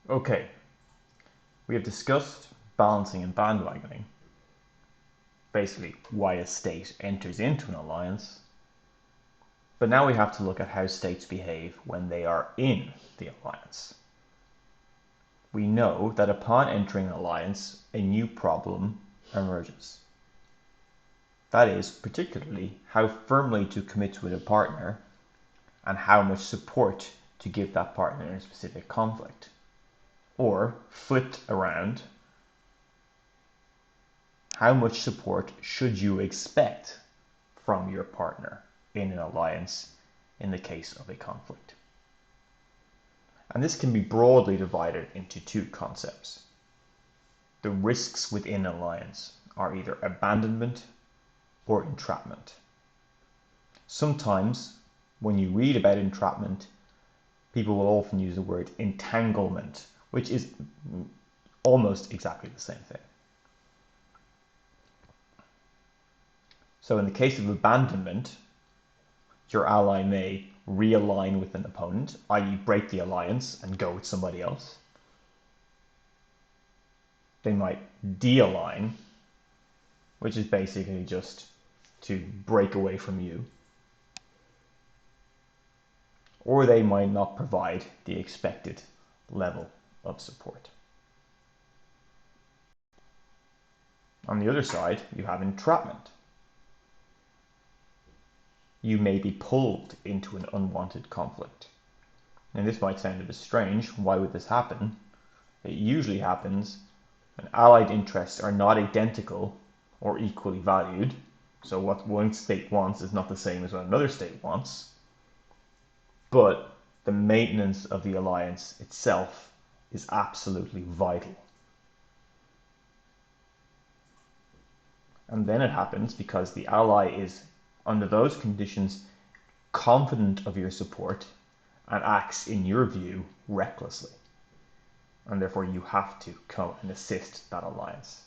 Okay, we have discussed balancing and bandwagoning, basically why a state enters into an alliance, but now we have to look at how states behave when they are in the alliance. We know that upon entering an alliance, a new problem emerges. That is, particularly, how firmly to commit with a partner and how much support to give that partner in a specific conflict. Or, flipped around, how much support should you expect from your partner in an alliance in the case of a conflict? And this can be broadly divided into two concepts. The risks within an alliance are either abandonment or entrapment. Sometimes, when you read about entrapment, people will often use the word entanglement, which is almost exactly the same thing. So in the case of abandonment, your ally may realign with an opponent, i.e. break the alliance and go with somebody else. They might de-align, which is basically just to break away from you. Or they might not provide the expected level of support. On the other side, you have entrapment. You may be pulled into an unwanted conflict. And this might sound a bit strange. Why would this happen? It usually happens when allied interests are not identical or equally valued. So what one state wants is not the same as what another state wants. But the maintenance of the alliance itself is absolutely vital. And then it happens because the ally is, under those conditions, confident of your support and acts, in your view, recklessly. And therefore you have to come and assist that alliance.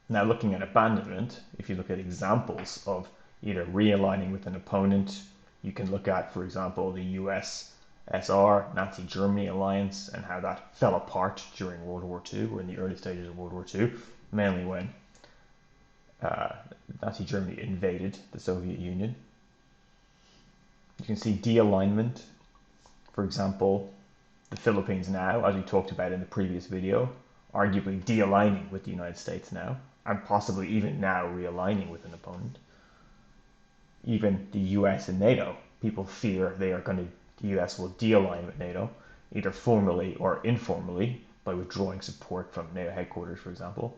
Now, looking at abandonment, if you look at examples of either realigning with an opponent, you can look at, for example, the USSR, Nazi Germany alliance, and how that fell apart during World War II, or in the early stages of World War II, mainly when Nazi Germany invaded the Soviet Union. You can see de-alignment, for example, the Philippines now, as we talked about in the previous video, arguably de-aligning with the United States now, and possibly even now realigning with an opponent. Even the US and NATO, people fear the US will de-align with NATO, either formally or informally, by withdrawing support from NATO headquarters, for example,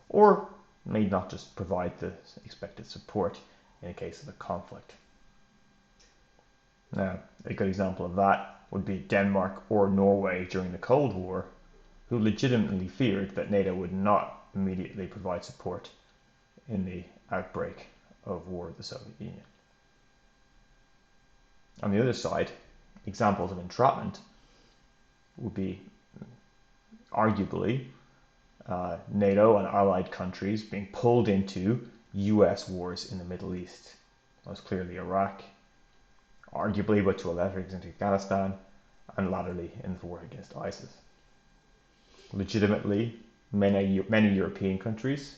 or may not just provide the expected support in the case of a conflict. Now, a good example of that would be Denmark or Norway during the Cold War, who legitimately feared that NATO would not immediately provide support in the outbreak of war with the Soviet Union. On the other side, examples of entrapment would be arguably NATO and allied countries being pulled into US wars in the Middle East, most clearly Iraq, arguably but to a lesser extent Afghanistan, and latterly in the war against ISIS. Legitimately, many European countries,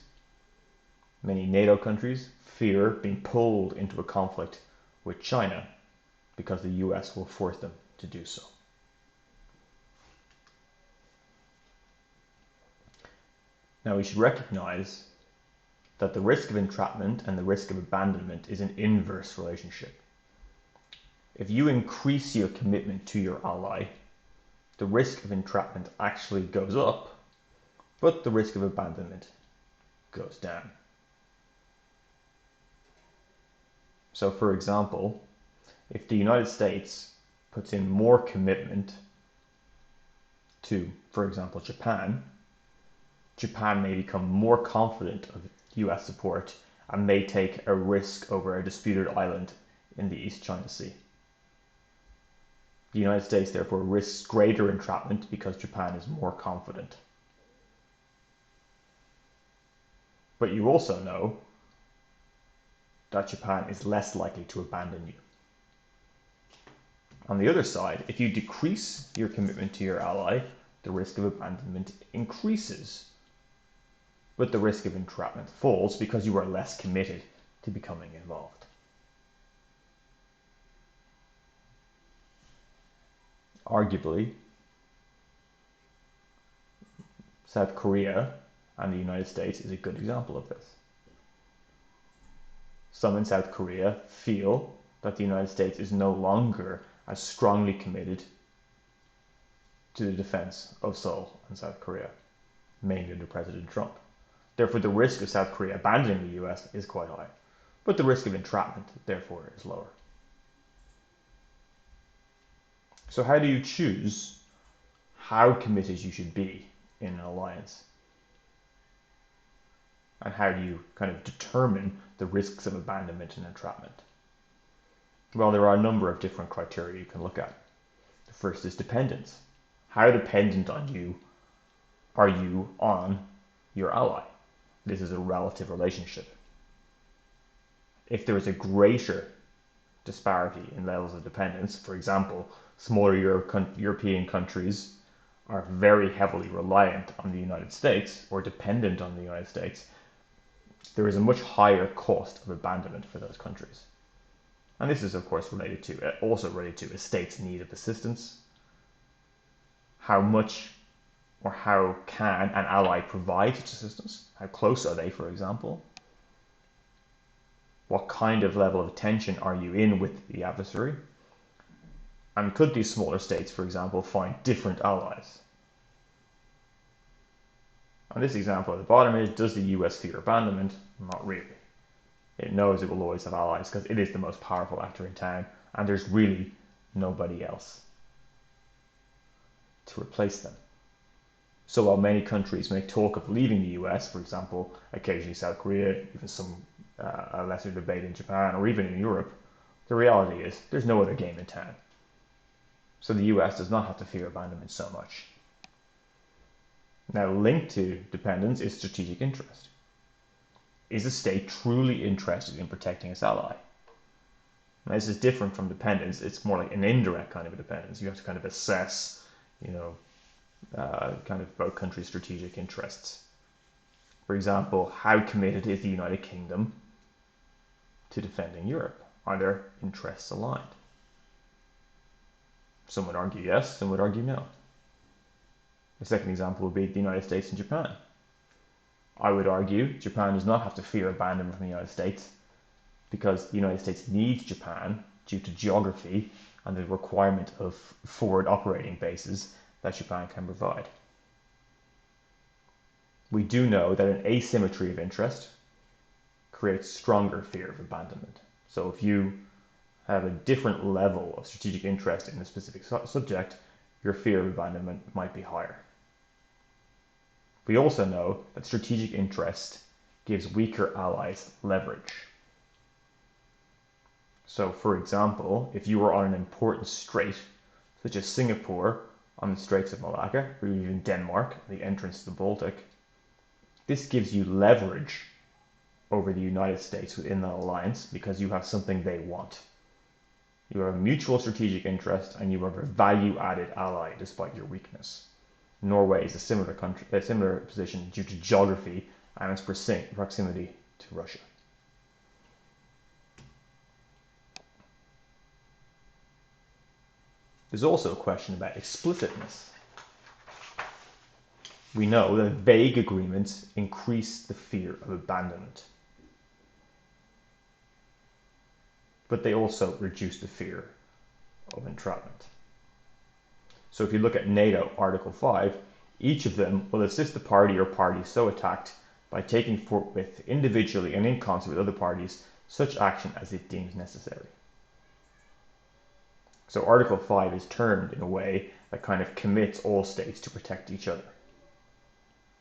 many NATO countries fear being pulled into a conflict with China because the US will force them to do so. Now, we should recognize that the risk of entrapment and the risk of abandonment is an inverse relationship. If you increase your commitment to your ally, the risk of entrapment actually goes up, but the risk of abandonment goes down. So, for example, if the United States puts in more commitment to, for example, Japan may become more confident of US support and may take a risk over a disputed island in the East China Sea. The United States therefore risks greater entrapment because Japan is more confident. But you also know that Japan is less likely to abandon you. On the other side, if you decrease your commitment to your ally, the risk of abandonment increases, but the risk of entrapment falls because you are less committed to becoming involved. Arguably, South Korea and the United States is a good example of this. Some in South Korea feel that the United States is no longer as strongly committed to the defense of Seoul and South Korea, mainly under President Trump. Therefore, the risk of South Korea abandoning the US is quite high, but the risk of entrapment, therefore, is lower. So how do you choose how committed you should be in an alliance? And how do you kind of determine the risks of abandonment and entrapment? Well, there are a number of different criteria you can look at. The first is dependence. How dependent on you are you on your ally? This is a relative relationship. If there is a greater disparity in levels of dependence, for example, smaller European countries are very heavily reliant on the United States or dependent on the United States, there is a much higher cost of abandonment for those countries. And this is, of course, also related to a state's need of assistance. How much or how can an ally provide such assistance? How close are they, for example? What kind of level of tension are you in with the adversary? And could these smaller states, for example, find different allies? On this example at the bottom is, does the US fear abandonment? Not really. It knows it will always have allies because it is the most powerful actor in town and there's really nobody else to replace them. So while many countries may talk of leaving the US, for example, occasionally South Korea, even some a lesser debate in Japan or even in Europe, the reality is there's no other game in town. So the US does not have to fear abandonment so much. Now, linked to dependence is strategic interest. Is a state truly interested in protecting its ally? Now, this is different from dependence. It's more like an indirect kind of a dependence. You have to kind of assess, kind of both countries' strategic interests. For example, how committed is the United Kingdom to defending Europe? Are their interests aligned? Some would argue yes, some would argue no. The second example would be the United States and Japan. I would argue Japan does not have to fear abandonment from the United States because the United States needs Japan due to geography and the requirement of forward operating bases that Japan can provide. We do know that an asymmetry of interest creates stronger fear of abandonment. So if you have a different level of strategic interest in a specific subject, your fear of abandonment might be higher. We also know that strategic interest gives weaker allies leverage. So, for example, if you are on an important strait, such as Singapore on the Straits of Malacca, or even Denmark, the entrance to the Baltic, this gives you leverage over the United States within that alliance because you have something they want. You have a mutual strategic interest and you have a value-added ally despite your weakness. Norway is a similar position due to geography and its proximity to Russia. There's also a question about explicitness. We know that vague agreements increase the fear of abandonment, but they also reduce the fear of entrapment. So if you look at NATO Article 5, each of them will assist the party or parties so attacked by taking forthwith individually and in concert with other parties such action as it deems necessary. So Article 5 is termed in a way that kind of commits all states to protect each other.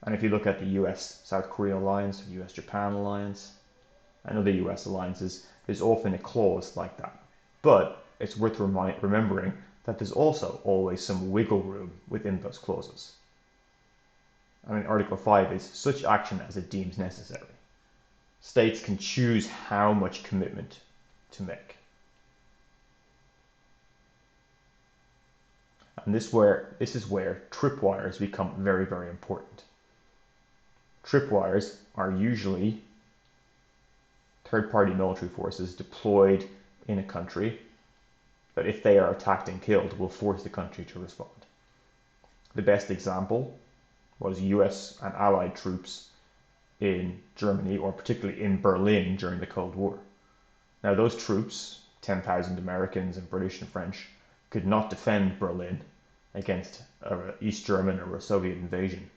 And if you look at the US-South Korea alliance, the US-Japan alliance, and other US alliances, there's often a clause like that. But it's worth remembering that there's also always some wiggle room within those clauses. I mean, Article 5 is such action as it deems necessary. States can choose how much commitment to make. And this is where tripwires become very, very important. Tripwires are usually third-party military forces deployed in a country that, if they are attacked and killed, will force the country to respond. The best example was US and Allied troops in Germany, or particularly in Berlin during the Cold War. Now, those troops, 10,000 Americans and British and French, could not defend Berlin against East German or a Soviet invasion.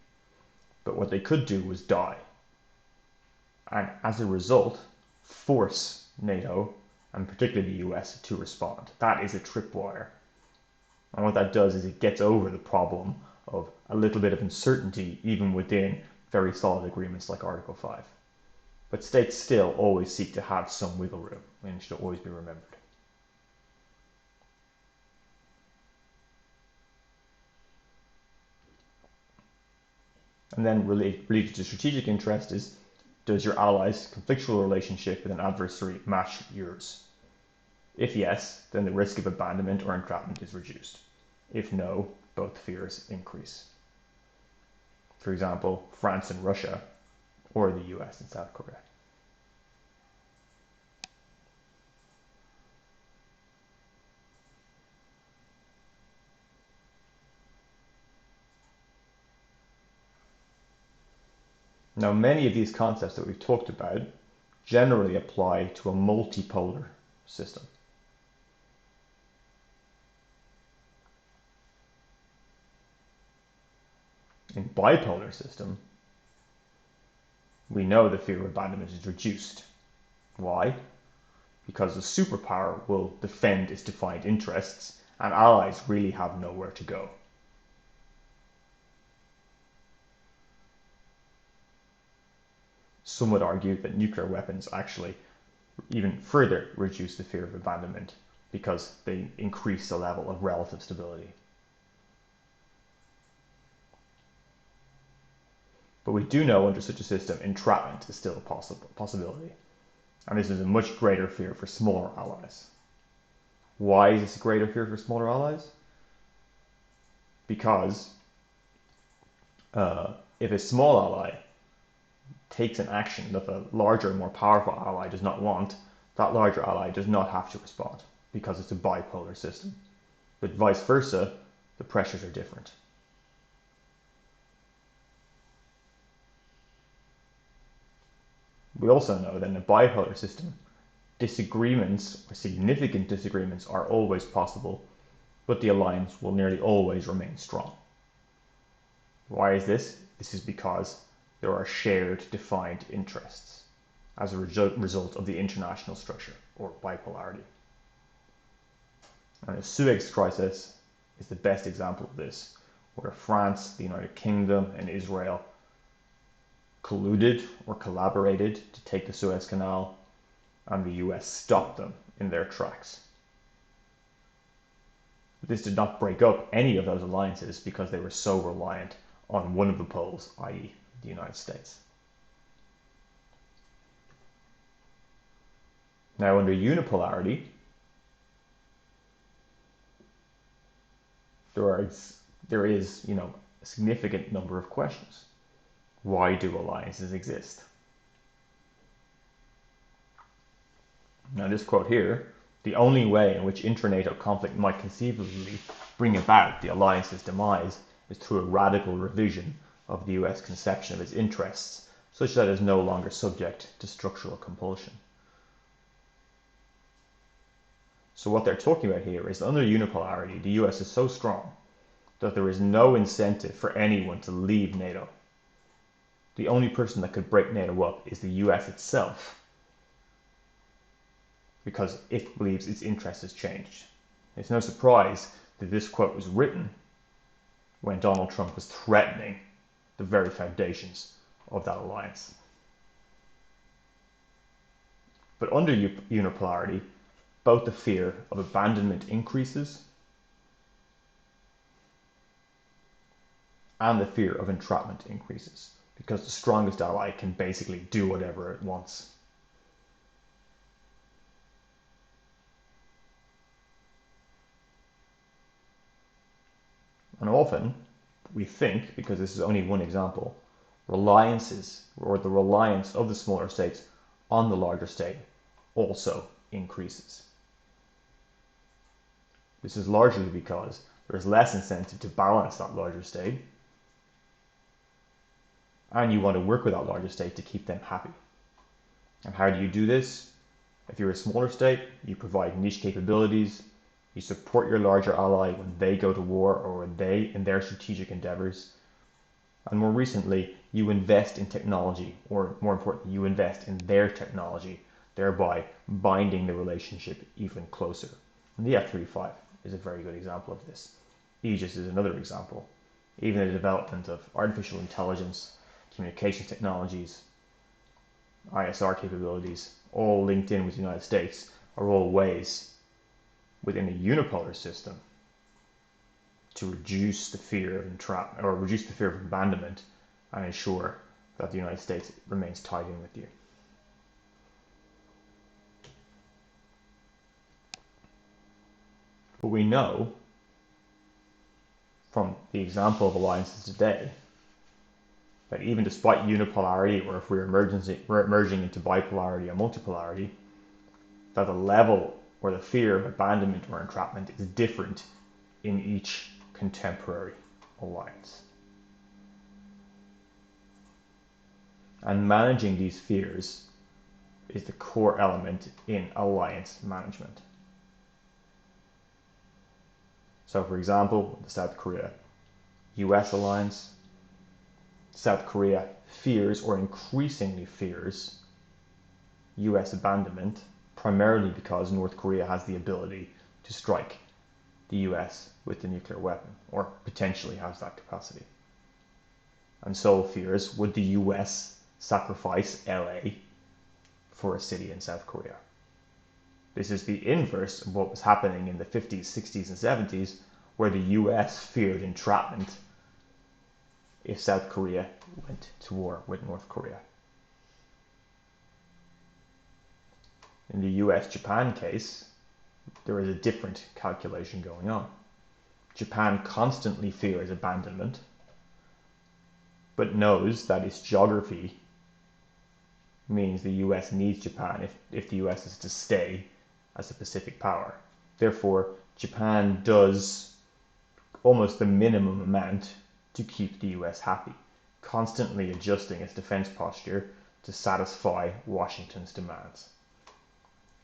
But what they could do was die. And as a result, force NATO, and particularly the US, to respond. That is a tripwire. And what that does is it gets over the problem of a little bit of uncertainty even within very solid agreements like Article 5. But states still always seek to have some wiggle room, and it should always be remembered. And then related to strategic interest is, does your ally's conflictual relationship with an adversary match yours? If yes, then the risk of abandonment or entrapment is reduced. If no, both fears increase. For example, France and Russia, or the US and South Korea. Now, many of these concepts that we've talked about generally apply to a multipolar system. In bipolar system, we know the fear of abandonment is reduced. Why? Because the superpower will defend its defined interests, and allies really have nowhere to go. Some would argue that nuclear weapons actually even further reduce the fear of abandonment because they increase the level of relative stability. But we do know under such a system, entrapment is still a possibility. And this is a much greater fear for smaller allies. Why is this a greater fear for smaller allies? Because if a small ally takes an action that the larger, more powerful ally does not want, that larger ally does not have to respond because it's a bipolar system. But vice versa, the pressures are different. We also know that in a bipolar system, disagreements or significant disagreements are always possible, but the alliance will nearly always remain strong. Why is this? This is because there are shared defined interests as a result of the international structure or bipolarity. And the Suez Crisis is the best example of this, where France, the United Kingdom, and Israel colluded or collaborated to take the Suez Canal, and the US stopped them in their tracks. This did not break up any of those alliances because they were so reliant on one of the poles, i.e. the United States. Now, under unipolarity, there is a significant number of questions. Why do alliances exist? Now, this quote here, the only way in which intra-NATO conflict might conceivably bring about the alliance's demise is through a radical revision of the US conception of its interests, such that it is no longer subject to structural compulsion. So what they're talking about here is, under unipolarity, the US is so strong that there is no incentive for anyone to leave NATO. The only person that could break NATO up is the US itself, because it believes its interest has changed. It's no surprise that this quote was written when Donald Trump was threatening the very foundations of that alliance. But under unipolarity, both the fear of abandonment increases and the fear of entrapment increases, because the strongest ally can basically do whatever it wants. often we think, because this is only one example, reliances or the reliance of the smaller states on the larger state also increases. This is largely because there's less incentive to balance that larger state, and you want to work with that larger state to keep them happy. And how do you do this? If you're a smaller state, you provide niche capabilities, you support your larger ally when they go to war or when they in their strategic endeavors, and more recently, you invest in technology, or more importantly, you invest in their technology, thereby binding the relationship even closer. And the F-35 is a very good example of this. Aegis is another example. Even the development of artificial intelligence, communication technologies, ISR capabilities, all linked in with the United States, are all ways within a unipolar system to reduce the fear of entrapment or reduce the fear of abandonment and ensure that the United States remains tied in with you. But we know from the example of alliances today that even despite unipolarity, or if we're emerging into bipolarity or multipolarity, that the level or the fear of abandonment or entrapment is different in each contemporary alliance. And managing these fears is the core element in alliance management. So for example, the South Korea-US alliance, South Korea fears or increasingly fears US abandonment, primarily because North Korea has the ability to strike the US with the nuclear weapon, or potentially has that capacity. And Seoul fears, would the US sacrifice LA for a city in South Korea? This is the inverse of what was happening in the 50s, 60s, and 70s, where the US feared entrapment if South Korea went to war with North Korea. In the US-Japan case, there is a different calculation going on. Japan constantly fears abandonment, but knows that its geography means the US needs Japan if the US is to stay as a Pacific power. Therefore, Japan does almost the minimum amount to keep the US happy, constantly adjusting its defense posture to satisfy Washington's demands.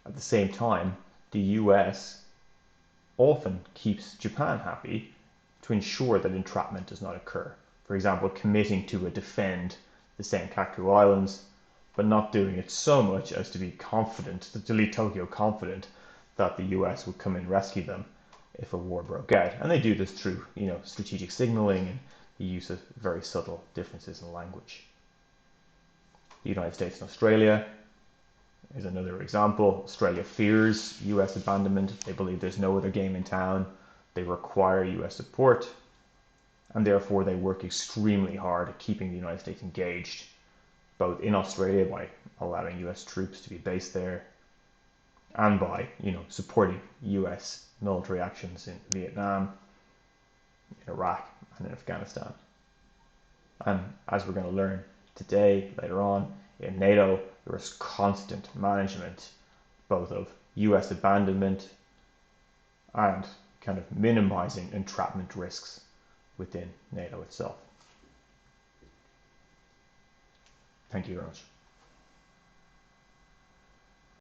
At the same time, the US often keeps Japan happy to ensure that entrapment does not occur. For example, committing to defend the Senkaku Islands, but not doing it so much as to be confident, to leave Tokyo confident that the US would come and rescue them if a war broke out. And they do this through, strategic signaling and the use of very subtle differences in language. The United States and Australia is another example. Australia fears US abandonment. They believe there's no other game in town. They require US support, and therefore they work extremely hard at keeping the United States engaged, both in Australia by allowing US troops to be based there, and by supporting US military actions in Vietnam, in Iraq, and in Afghanistan. And as we're going to learn today, later on, in NATO, there is constant management, both of US abandonment and kind of minimizing entrapment risks within NATO itself. Thank you very much.